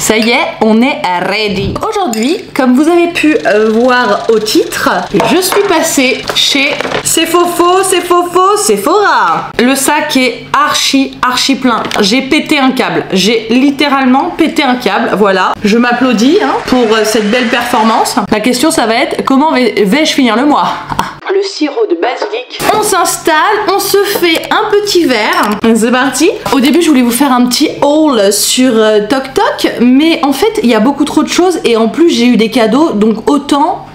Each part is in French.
Ça y est, on est ready. Aujourd'hui, comme vous avez pu voir au titre, je suis passée chez Sephora. Le sac est archi plein. J'ai pété un câble. J'ai littéralement pété un câble. Voilà. Je m'applaudis pour cette belle performance. La question, ça va être comment vais-je finir le mois? Le sirop de basilic. On s'installe, on se fait un petit verre. C'est parti. Au début, je voulais vous faire un petit haul sur TokTok, mais en fait, il y a beaucoup trop de choses et en plus, j'ai eu des cadeaux, donc autant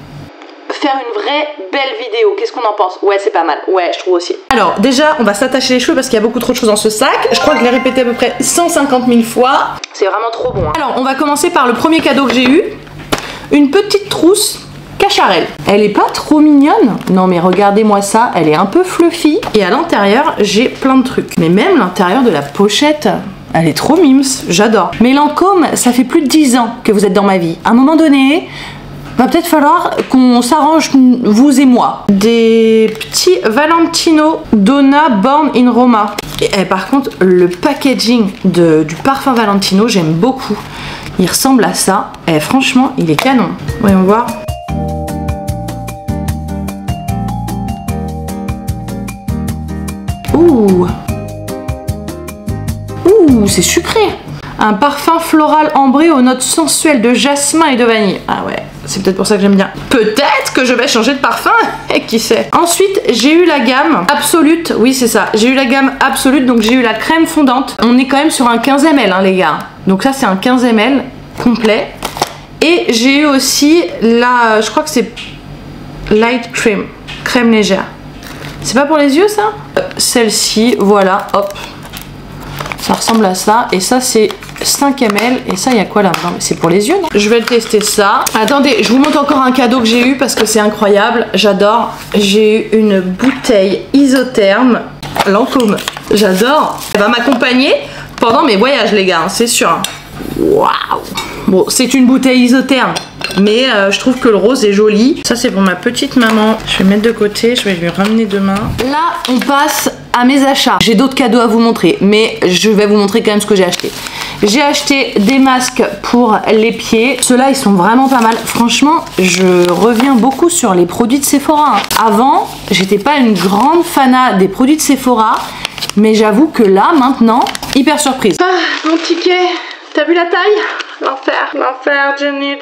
faire une vraie belle vidéo. Qu'est-ce qu'on en pense? Ouais, c'est pas mal. Ouais, je trouve aussi. Alors, déjà, on va s'attacher les cheveux parce qu'il y a beaucoup trop de choses dans ce sac. Je crois que je l'ai répété à peu près 150 000 fois. C'est vraiment trop bon. Alors, on va commencer par le premier cadeau que j'ai eu. Une petite trousse Cacharel. Elle est pas trop mignonne? Non mais regardez-moi ça, elle est un peu fluffy. Et à l'intérieur, j'ai plein de trucs. Mais même l'intérieur de la pochette, elle est trop mimes, j'adore. Mais Lancôme, ça fait plus de 10 ans que vous êtes dans ma vie. À un moment donné, va peut-être falloir qu'on s'arrange, vous et moi. Des petits Valentino Donna Born in Roma. Et par contre, le packaging du parfum Valentino, j'aime beaucoup. Il ressemble à ça. Et franchement, il est canon. Voyons voir. Ouh, c'est sucré. Un parfum floral ambré aux notes sensuelles de jasmin et de vanille. Ah ouais, c'est peut-être pour ça que j'aime bien. Peut-être que je vais changer de parfum. Et qui sait. Ensuite, j'ai eu la gamme Absolute. Oui, c'est ça. J'ai eu la gamme Absolute, donc j'ai eu la crème fondante. On est quand même sur un 15 ml, les gars. Donc ça, c'est un 15 ml complet. Et j'ai eu aussi la, je crois que c'est Light Cream, crème légère. C'est pas pour les yeux ça? Celle-ci, voilà, hop. Ça ressemble à ça. Et ça c'est 5 ml. Et ça il y a quoi là-dedans? C'est pour les yeux, non? Je vais tester ça. Attendez, je vous montre encore un cadeau que j'ai eu parce que c'est incroyable. J'adore. J'ai eu une bouteille isotherme Lancôme. J'adore. Elle va m'accompagner pendant mes voyages les gars, c'est sûr. Waouh. Bon, c'est une bouteille isotherme. Mais je trouve que le rose est joli. Ça c'est pour ma petite maman. Je vais mettre de côté, je vais lui ramener demain. Là on passe à mes achats. J'ai d'autres cadeaux à vous montrer, mais je vais vous montrer quand même ce que j'ai acheté. J'ai acheté des masques pour les pieds. Ceux-là ils sont vraiment pas mal. Franchement je reviens beaucoup sur les produits de Sephora. Avant j'étais pas une grande fanat des produits de Sephora, mais j'avoue que là maintenant, hyper surprise. Ah, mon ticket. T'as vu la taille? L'enfer. L'enfer, Jenny,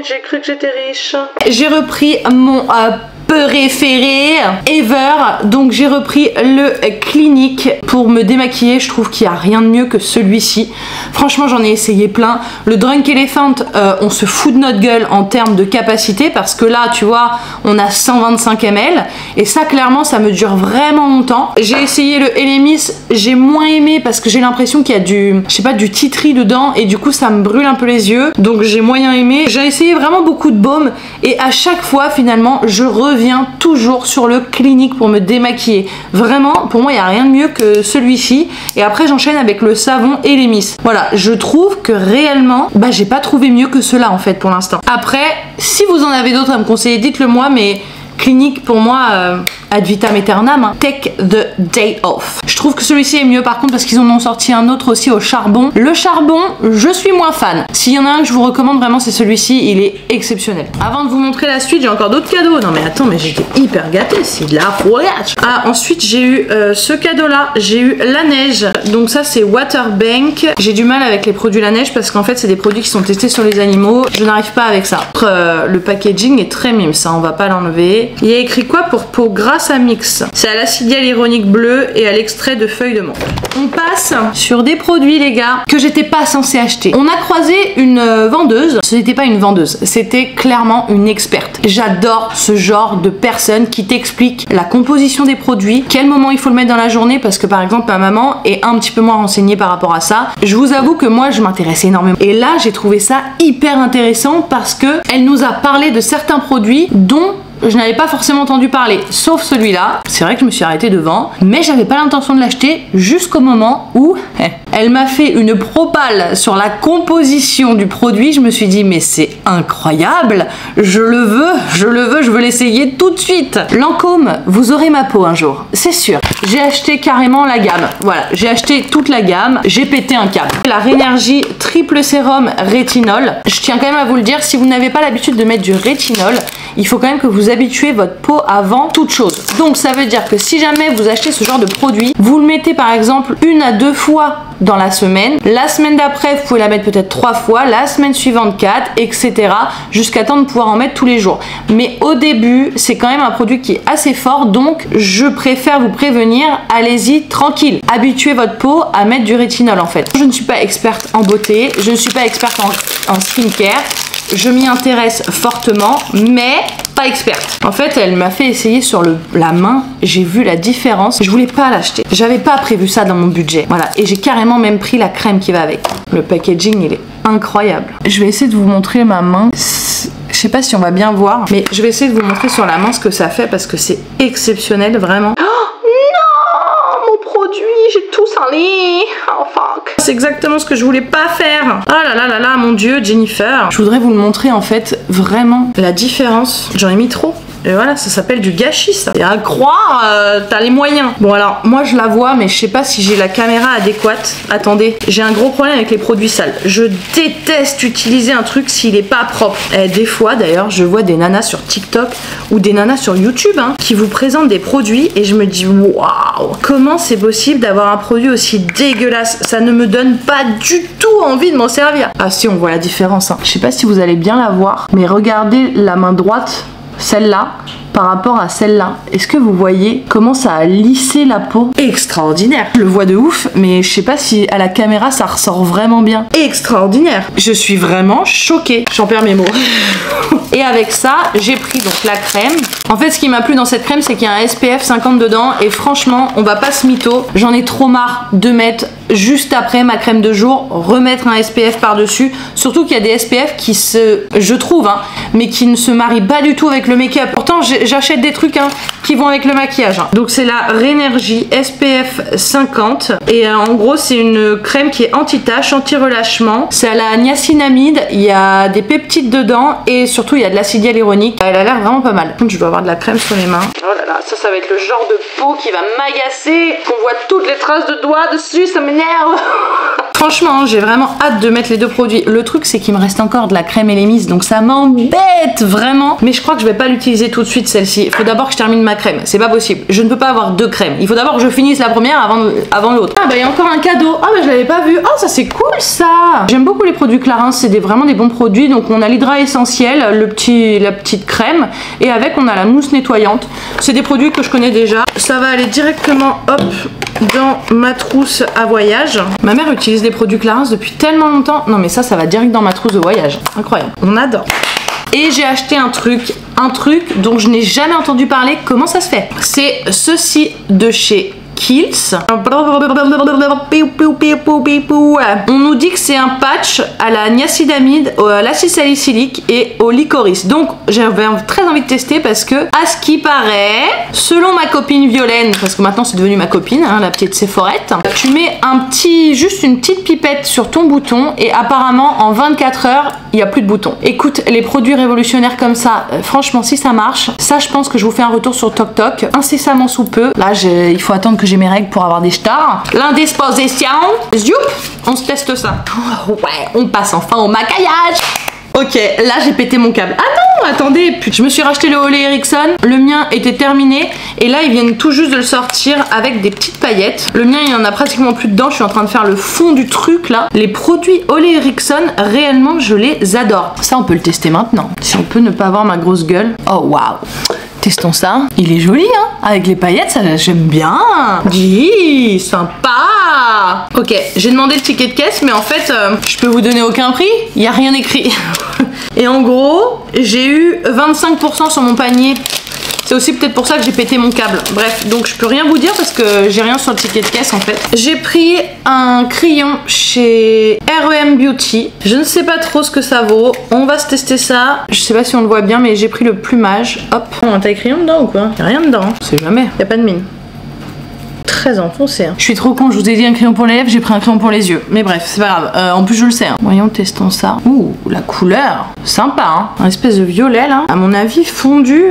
j'ai cru que j'étais riche. J'ai repris mon préféré ever. Donc j'ai repris le Clinique pour me démaquiller. Je trouve qu'il n'y a rien de mieux que celui-ci. Franchement, j'en ai essayé plein. Le Drunk Elephant, on se fout de notre gueule en termes de capacité parce que là, tu vois, on a 125 ml. Et ça, clairement, ça me dure vraiment longtemps. J'ai essayé le Elemis. J'ai moins aimé parce que j'ai l'impression qu'il y a du, je sais pas, du tea tree dedans. Et du coup, ça me brûle un peu les yeux. Donc j'ai moyen aimé. J'ai essayé vraiment beaucoup de baumes. Et à chaque fois, finalement, je reviens toujours sur le Clinique pour me démaquiller. Vraiment, pour moi, il n'y a rien de mieux que celui-ci. Et après, j'enchaîne avec le savon et les miss. Voilà, je trouve que réellement, j'ai pas trouvé mieux que cela en fait pour l'instant. Après, si vous en avez d'autres à me conseiller, dites-le moi, mais Clinique pour moi ad vitam aeternam, take the day off. Je trouve que celui-ci est mieux par contre parce qu'ils en ont sorti un autre aussi au charbon. Le charbon, je suis moins fan. S'il y en a un que je vous recommande vraiment, c'est celui-ci, il est exceptionnel. Avant de vous montrer la suite, j'ai encore d'autres cadeaux. Non mais attends, mais j'étais hyper gâtée, c'est de la voyage. Ah, ensuite j'ai eu ce cadeau là, j'ai eu la neige. Donc ça c'est Waterbank. J'ai du mal avec les produits la neige parce qu'en fait c'est des produits qui sont testés sur les animaux. Je n'arrive pas avec ça. Le packaging est très mime, ça on va pas l'enlever. Il y a écrit quoi pour peau grasse à mix? C'est à l'acide hyaluronique bleu et à l'extrait de feuilles de menthe. On passe sur des produits les gars que j'étais pas censée acheter. On a croisé une vendeuse. Ce n'était pas une vendeuse, c'était clairement une experte. J'adore ce genre de personne qui t'explique la composition des produits, quel moment il faut le mettre dans la journée parce que par exemple ma maman est un petit peu moins renseignée par rapport à ça. Je vous avoue que moi je m'intéresse énormément. Et là j'ai trouvé ça hyper intéressant parce que elle nous a parlé de certains produits dont je n'avais pas forcément entendu parler, sauf celui-là. C'est vrai que je me suis arrêtée devant, mais j'avais pas l'intention de l'acheter jusqu'au moment où elle m'a fait une propale sur la composition du produit. Je me suis dit, mais c'est incroyable, je veux l'essayer tout de suite. Lancôme, vous aurez ma peau un jour, c'est sûr. J'ai acheté carrément la gamme, voilà, j'ai acheté toute la gamme, j'ai pété un câble. La Rénergie triple sérum rétinol. Je tiens quand même à vous le dire, si vous n'avez pas l'habitude de mettre du rétinol, il faut quand même que vous habituez votre peau avant toute chose. Donc ça veut dire que si jamais vous achetez ce genre de produit, vous le mettez par exemple 1 à 2 fois dans la semaine. La semaine d'après, vous pouvez la mettre peut-être 3 fois, la semaine suivante 4, etc. jusqu'à temps de pouvoir en mettre tous les jours. Mais au début, c'est quand même un produit qui est assez fort, donc je préfère vous prévenir, allez-y tranquille. Habituez votre peau à mettre du rétinol en fait. Je ne suis pas experte en beauté, je ne suis pas experte en skincare. Je m'y intéresse fortement, mais pas experte. En fait, elle m'a fait essayer sur la main. J'ai vu la différence. Je voulais pas l'acheter. J'avais pas prévu ça dans mon budget. Voilà. Et j'ai carrément même pris la crème qui va avec. Le packaging, il est incroyable. Je vais essayer de vous montrer ma main. Je sais pas si on va bien voir, mais je vais essayer de vous montrer sur la main ce que ça fait parce que c'est exceptionnel, vraiment. J'ai tout salé. Oh fuck. C'est exactement ce que je voulais pas faire. Oh là là là là, mon dieu, Jennifer. Je voudrais vous le montrer en fait, vraiment, la différence. J'en ai mis trop. Et voilà, ça s'appelle du gâchis ça. Et à croire, t'as les moyens. Bon alors, moi je la vois, mais je sais pas si j'ai la caméra adéquate. Attendez, j'ai un gros problème avec les produits sales. Je déteste utiliser un truc s'il est pas propre. Et des fois d'ailleurs, je vois des nanas sur TikTok ou des nanas sur YouTube hein, qui vous présentent des produits et je me dis waouh, comment c'est possible d'avoir un produit aussi dégueulasse? Ça ne me donne pas du tout envie de m'en servir. Ah si, on voit la différence. Hein. Je sais pas si vous allez bien la voir, mais regardez la main droite. Celle-là par rapport à celle-là. Est-ce que vous voyez comment ça a lissé la peau? Extraordinaire. Je le vois de ouf, mais je sais pas si à la caméra ça ressort vraiment bien. Extraordinaire. Je suis vraiment choquée. J'en perds mes mots. Et avec ça, j'ai pris donc la crème. En fait, ce qui m'a plu dans cette crème, c'est qu'il y a un SPF 50 dedans. Et franchement, on va pas se mytho. J'en ai trop marre de mettre juste après ma crème de jour, remettre un SPF par-dessus. Surtout qu'il y a des SPF qui je trouve, hein, mais qui ne se marient pas du tout avec le make-up. Pourtant, j'achète des trucs hein, qui vont avec le maquillage. Hein. Donc c'est la Rénergie SPF 50. Et en gros, c'est une crème qui est anti-tache, anti-relâchement. C'est à la niacinamide. Il y a des peptides dedans. Et surtout, il y a de l'acide hyaluronique. Elle a l'air vraiment pas mal. Je dois avoir de la crème sur les mains. Oh là là, ça va être le genre de peau qui va m'agacer. Qu'on voit toutes les traces de doigts dessus. Ça m'énerve. Franchement, j'ai vraiment hâte de mettre les deux produits. Le truc, c'est qu'il me reste encore de la crème Elemis, donc ça m'embête vraiment. Mais je crois que je vais pas l'utiliser tout de suite, celle-ci. Il faut d'abord que je termine ma crème. C'est pas possible. Je ne peux pas avoir deux crèmes. Il faut d'abord que je finisse la première avant l'autre. Ah bah il y a encore un cadeau. Ah bah je l'avais pas vu. Oh ça c'est cool ça. J'aime beaucoup les produits Clarins. C'est vraiment des bons produits. Donc on a l'hydra essentiel, la petite crème, et avec on a la mousse nettoyante. C'est des produits que je connais déjà. Ça va aller directement, hop, dans ma trousse à voyage. Ma mère utilise des produits Clarins depuis tellement longtemps. Non mais ça va direct dans ma trousse de voyage. Incroyable. On adore. Et j'ai acheté un truc dont je n'ai jamais entendu parler. Comment ça se fait? C'est ceci de chez Kiehl's. On nous dit que c'est un patch à la niacinamide, à l'acide salicylique et au licorice. Donc j'avais très envie de tester parce que, à ce qui paraît, selon ma copine Violaine, parce que maintenant c'est devenu ma copine, hein, la petite Séphorette, tu mets juste une petite pipette sur ton bouton et apparemment en 24 heures, il n'y a plus de boutons. Écoute, les produits révolutionnaires comme ça, franchement si ça marche, ça je pense que je vous fais un retour sur TokTok incessamment sous peu. Là il faut attendre que j'ai mes règles pour avoir des stars. L'indisposition. Zoup, on se teste ça. Oh, ouais, on passe enfin au maquillage. Ok, là j'ai pété mon câble. Ah non, attendez, je me suis racheté le Ole Henriksen. Le mien était terminé et là ils viennent tout juste de le sortir avec des petites paillettes. Le mien il y en a pratiquement plus dedans. Je suis en train de faire le fond du truc là. Les produits Ole Henriksen, réellement je les adore. Ça on peut le tester maintenant. Si on peut ne pas avoir ma grosse gueule. Oh waouh. Testons ça. Il est joli, hein. Avec les paillettes, ça j'aime bien. Dis, sympa. Ok, j'ai demandé le ticket de caisse, mais en fait, je peux vous donner aucun prix. Il n'y a rien écrit. Et en gros, j'ai eu 25% sur mon panier. C'est aussi peut-être pour ça que j'ai pété mon câble. Bref, donc je peux rien vous dire parce que j'ai rien sur le ticket de caisse en fait. J'ai pris un crayon chez R.E.M. Beauty. Je ne sais pas trop ce que ça vaut. On va se tester ça. Je sais pas si on le voit bien, mais j'ai pris le plumage. Hop. Un taille crayon dedans ou quoi? Y'a rien dedans. On sait jamais. Y a pas de mine. Très enfoncé. Hein. Je suis trop con, je vous ai dit un crayon pour les lèvres, j'ai pris un crayon pour les yeux. Mais bref, c'est pas grave. En plus, je le sais. Hein. Voyons, testons ça. Ouh, la couleur. Sympa, hein. Un espèce de violet, là. À mon avis, fondu.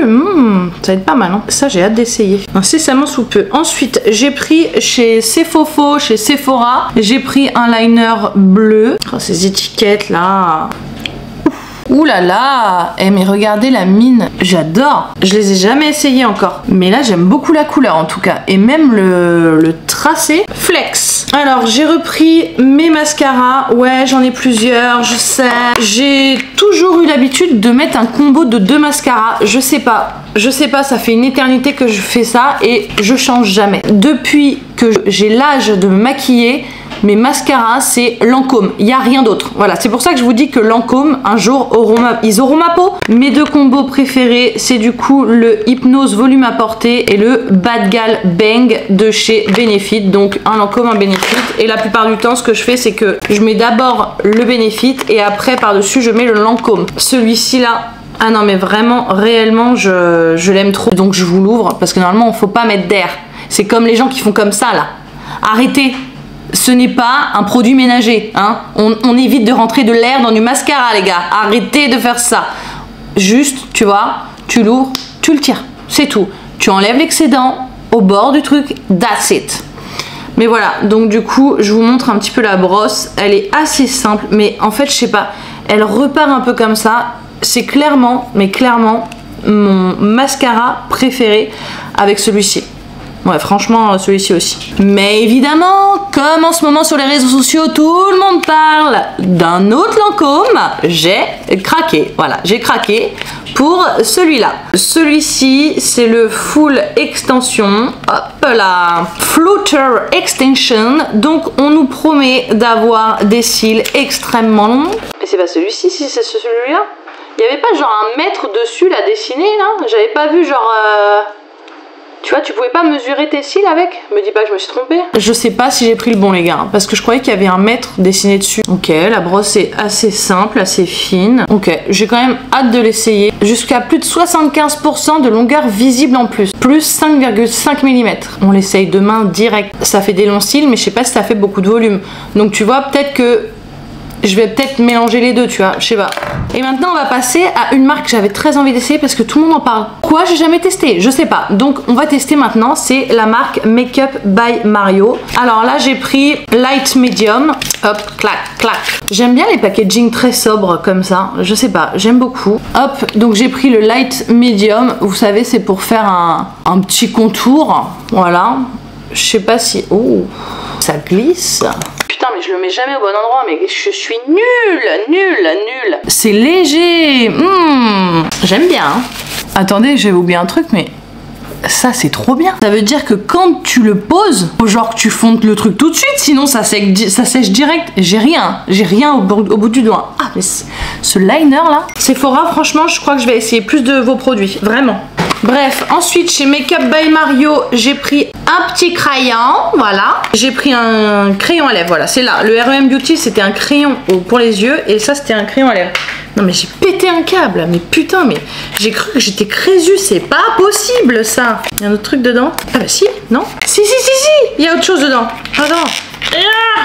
Ça va être pas mal, hein. Ça, j'ai hâte d'essayer. Incessamment sous peu. Ensuite, j'ai pris chez Sephora, j'ai pris un liner bleu. Oh, ces étiquettes, là. Ouh là là, mais regardez la mine, j'adore. Je les ai jamais essayés encore, mais là j'aime beaucoup la couleur en tout cas, et même le tracé flex. Alors j'ai repris mes mascaras, ouais j'en ai plusieurs, je sais. J'ai toujours eu l'habitude de mettre un combo de 2 mascaras, je sais pas, ça fait une éternité que je fais ça et je change jamais. Depuis que j'ai l'âge de me maquiller, mes mascaras c'est Lancôme, il n'y a rien d'autre. Voilà, c'est pour ça que je vous dis que Lancôme un jour ils auront ma peau. Mes 2 combos préférés c'est du coup le Hypnose Volume Apporté et le Bad Gal Bang de chez Benefit. Donc un Lancôme, un Benefit, et la plupart du temps ce que je fais c'est que je mets d'abord le Benefit et après par dessus je mets le Lancôme. Celui-ci là, ah non mais vraiment réellement je l'aime trop, donc je vous l'ouvre parce que normalement on faut pas mettre d'air. C'est comme les gens qui font comme ça là. Arrêtez. Ce n'est pas un produit ménager, hein. On évite de rentrer de l'air dans du mascara, les gars. Arrêtez de faire ça. Juste, tu vois, tu l'ouvres, tu le tires. C'est tout. Tu enlèves l'excédent au bord du truc. That's it. Mais voilà, donc du coup, je vous montre un petit peu la brosse. Elle est assez simple, mais en fait, je sais pas. Elle repart un peu comme ça. C'est clairement, mais clairement, mon mascara préféré avec celui-ci. Ouais, franchement, celui-ci aussi. Mais évidemment, comme en ce moment sur les réseaux sociaux, tout le monde parle d'un autre Lancôme, j'ai craqué. Voilà, j'ai craqué pour celui-là. Celui-ci, c'est le Full Extension. Hop là, Flutter Extension. Donc, on nous promet d'avoir des cils extrêmement longs. Mais c'est pas celui-ci, si c'est celui-là. Il n'y avait pas genre 1 mètre dessus, là, dessiné, là. J'avais pas vu genre... Tu vois, tu pouvais pas mesurer tes cils avec? Me dis pas que je me suis trompée. Je sais pas si j'ai pris le bon, les gars, parce que je croyais qu'il y avait 1 mètre dessiné dessus. Ok, la brosse est assez simple, assez fine. Ok, j'ai quand même hâte de l'essayer. Jusqu'à plus de 75% de longueur visible en plus. Plus 5,5 mm. On l'essaye demain direct. Ça fait des longs cils, mais je sais pas si ça fait beaucoup de volume. Donc tu vois, peut-être que... je vais peut-être mélanger les deux, tu vois, je sais pas. Et maintenant, on va passer à une marque que j'avais très envie d'essayer parce que tout le monde en parle. Quoi, j'ai jamais testé, je sais pas. Donc, on va tester maintenant. C'est la marque Makeup by Mario. Alors là, j'ai pris Light Medium. Hop, clac, clac. J'aime bien les packaging très sobres comme ça. Je sais pas, j'aime beaucoup. Hop, donc j'ai pris le Light Medium. Vous savez, c'est pour faire un petit contour. Voilà. Je sais pas si... oh, ça glisse. Putain, mais je le mets jamais au bon endroit, mais je suis nulle. C'est léger. J'aime bien. Hein. Attendez, j'ai oublié un truc, mais ça, c'est trop bien. Ça veut dire que quand tu le poses, genre que tu fondes le truc tout de suite, sinon ça sèche direct. J'ai rien au bout du doigt. Ah, mais ce liner là, Sephora, franchement, je crois que je vais essayer plus de vos produits. Vraiment. Bref, ensuite chez Makeup by Mario, j'ai pris un petit crayon, voilà. J'ai pris un crayon à lèvres, voilà, c'est là. Le R.E.M. Beauty, c'était un crayon pour les yeux et ça, c'était un crayon à lèvres. Non mais j'ai pété un câble, mais putain, mais j'ai cru que j'étais Crésus, c'est pas possible ça. Il y a un autre truc dedans? Ah bah si, non? Si, il y a autre chose dedans. Attends.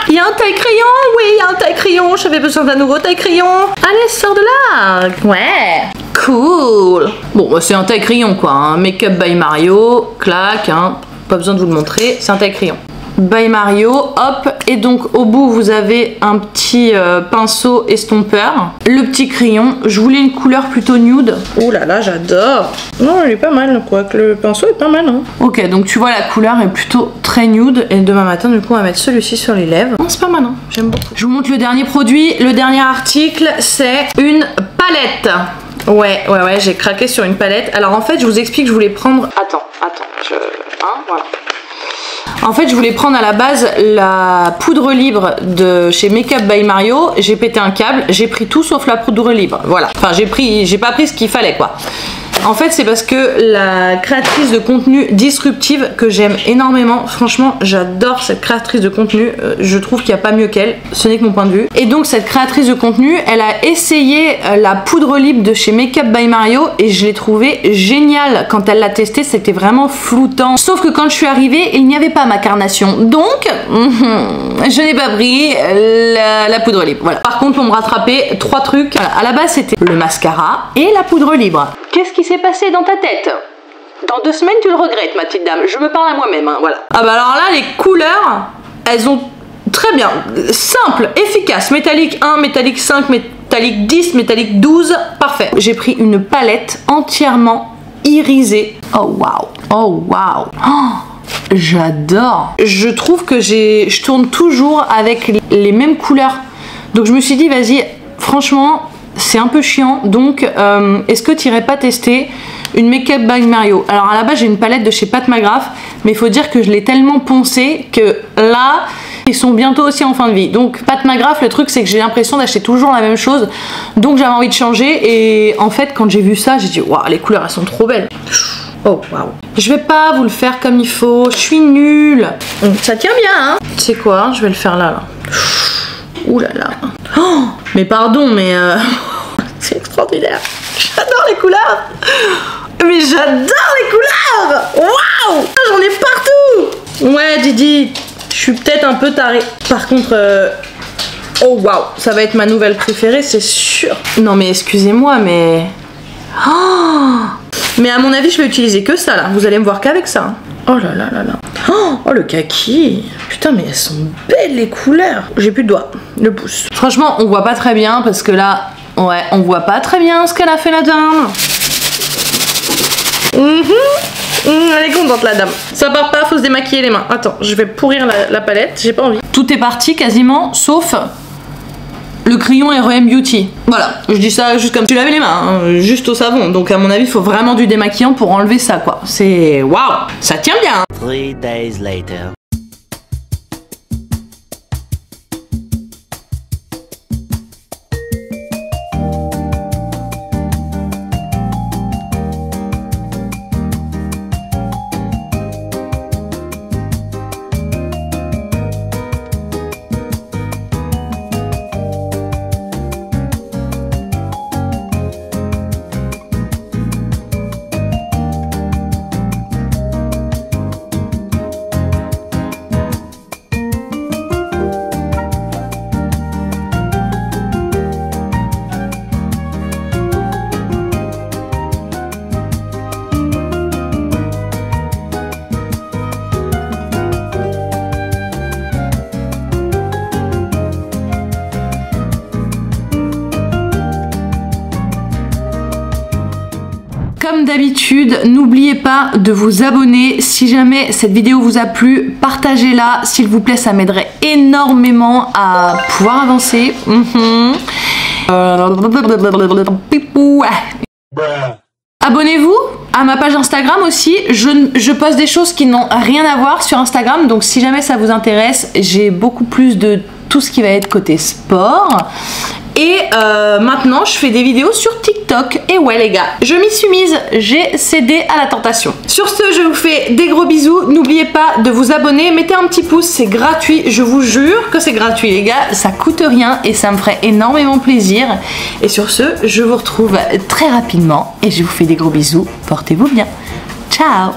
Il y a un taille-crayon, oui, il y a un taille-crayon. J'avais besoin d'un nouveau taille-crayon. Allez, sors de là. Ouais. Cool. Bon, bah, c'est un taille-crayon quoi. Hein. Makeup by Mario. Clac, hein. Pas besoin de vous le montrer. C'est un taille-crayon. By Mario, hop, et donc au bout vous avez un petit pinceau estompeur, le petit crayon. Je voulais une couleur plutôt nude. Oh là là, j'adore. Non, il est pas mal quoi, que le pinceau est pas mal. Hein. Ok, donc tu vois la couleur est plutôt très nude et demain matin du coup on va mettre celui-ci sur les lèvres. C'est pas mal, hein. J'aime beaucoup. Je vous montre le dernier produit, le dernier article, c'est une palette. Ouais, j'ai craqué sur une palette. Alors en fait, je vous explique, je voulais prendre... Attends, voilà. En fait, je voulais prendre à la base la poudre libre de chez Makeup by Mario. J'ai pété un câble, j'ai pris tout sauf la poudre libre. Voilà. Enfin, j'ai pas pris ce qu'il fallait, quoi. En fait, c'est parce que la créatrice de contenu disruptive que j'aime énormément, franchement, j'adore cette créatrice de contenu, je trouve qu'il n'y a pas mieux qu'elle, ce n'est que mon point de vue. Et donc, cette créatrice de contenu, elle a essayé la poudre libre de chez Makeup by Mario et je l'ai trouvé génial. Quand elle l'a testé, c'était vraiment floutant. Sauf que quand je suis arrivée, il n'y avait pas ma carnation. Donc, je n'ai pas pris la poudre libre. Voilà. Par contre, pour me rattraper, 3 trucs. Voilà. À la base, c'était le mascara et la poudre libre. Qu'est-ce qui s'est passé dans ta tête? Dans 2 semaines, tu le regrettes, ma petite dame. Je me parle à moi-même, hein, voilà. Ah bah alors là, les couleurs, elles ont très bien. Simple, efficace. Métallique 1, métallique 5, métallique 10, métallique 12. Parfait. J'ai pris une palette entièrement irisée. Oh waouh. Oh waouh. Oh, j'adore. Je trouve que je tourne toujours avec les mêmes couleurs. Donc je me suis dit, vas-y, franchement, c'est un peu chiant. Donc, est-ce que tu irais pas tester une Makeup by Mario? Alors à la base, j'ai une palette de chez Pat McGrath, mais il faut dire que je l'ai tellement poncée que là, ils sont bientôt aussi en fin de vie. Donc Pat McGrath, le truc, c'est que j'ai l'impression d'acheter toujours la même chose. Donc j'avais envie de changer. Et en fait, quand j'ai vu ça, j'ai dit, waouh, les couleurs, elles sont trop belles. Oh waouh. Je vais pas vous le faire comme il faut. Je suis nulle. Ça tient bien, hein. Tu sais quoi? Je vais le faire là. Ouh là là. Oh, mais pardon, mais c'est extraordinaire. J'adore les couleurs. Mais j'adore les couleurs. Waouh, j'en ai partout. Ouais, Didi, je suis peut-être un peu tarée. Par contre, oh waouh, ça va être ma nouvelle préférée, c'est sûr. Non mais excusez-moi, mais... Oh, mais à mon avis, je vais utiliser que ça là. Vous allez me voir qu'avec ça. Oh là là là là. Oh le kaki. Putain, mais elles sont belles les couleurs. J'ai plus de doigts. Le pouce. Franchement, on voit pas très bien parce que là, ouais, on voit pas très bien ce qu'elle a fait la dame. Elle est contente la dame. Ça part pas, faut se démaquiller les mains. Attends, je vais pourrir la palette, j'ai pas envie. Tout est parti quasiment, sauf le crayon R.E.M. Beauty. Voilà, je dis ça juste comme tu lavais les mains, hein, juste au savon. Donc à mon avis, il faut vraiment du démaquillant pour enlever ça, quoi. C'est waouh, ça tient bien. 3 days later. Comme d'habitude, n'oubliez pas de vous abonner. Si jamais cette vidéo vous a plu, partagez-la s'il vous plaît, ça m'aiderait énormément à pouvoir avancer. Abonnez-vous à ma page Instagram aussi, je poste des choses qui n'ont rien à voir sur Instagram, donc si jamais ça vous intéresse, j'ai beaucoup plus de tout ce qui va être côté sport. Et maintenant, je fais des vidéos sur TikTok. Et ouais les gars, je m'y suis mise, j'ai cédé à la tentation. Sur ce, je vous fais des gros bisous. N'oubliez pas de vous abonner, mettez un petit pouce, c'est gratuit. Je vous jure que c'est gratuit les gars, ça coûte rien et ça me ferait énormément plaisir. Et sur ce, je vous retrouve très rapidement et je vous fais des gros bisous. Portez-vous bien. Ciao.